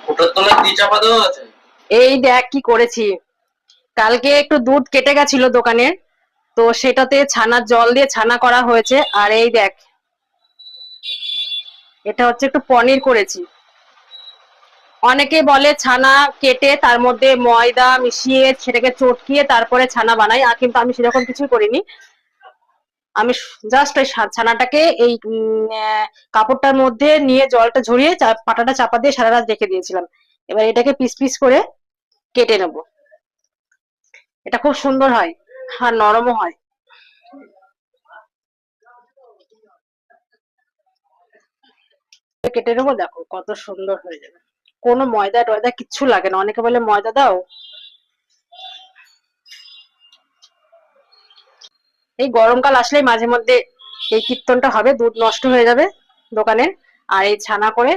ওটার তলায় কি চাপা দেওয়া আছে? এই দেখ কি করেছি। কালকে একটু দুধ কেটে গেছিল দোকানে, তো সেটাতে ছানার জল দিয়ে ছানা করা হয়েছে। আর এই দেখ, এটা হচ্ছে একটু পনির করেছি। অনেকে বলে ছানা কেটে তার মধ্যে ময়দা মিশিয়ে সেটাকে চটকিয়ে তারপরে ছানা বানাই, আর কিন্তু আমি সেরকম কিছুই করিনি। আমি জাস্ট ওই ছানাটাকে এই কাপড়টার মধ্যে নিয়ে জলটা ঝরিয়ে পাটাটা চাপা দিয়ে সারা রাত রেখে দিয়েছিলাম। এবার এটাকে পিস পিস করে কেটে নেব। এটা খুব সুন্দর হয় আর নরমও হয়। কেটে নেবো, দেখো কত সুন্দর হয়ে যাবে। কোনো ময়দা টয়দা কিচ্ছু লাগে না। অনেকে বলে ময়দা দাও। এই গরমকাল আসলেই মাঝে মধ্যে এই কীর্তনটা হবে, দুধ নষ্ট হয়ে যাবে দোকানের, আর এই ছানা করে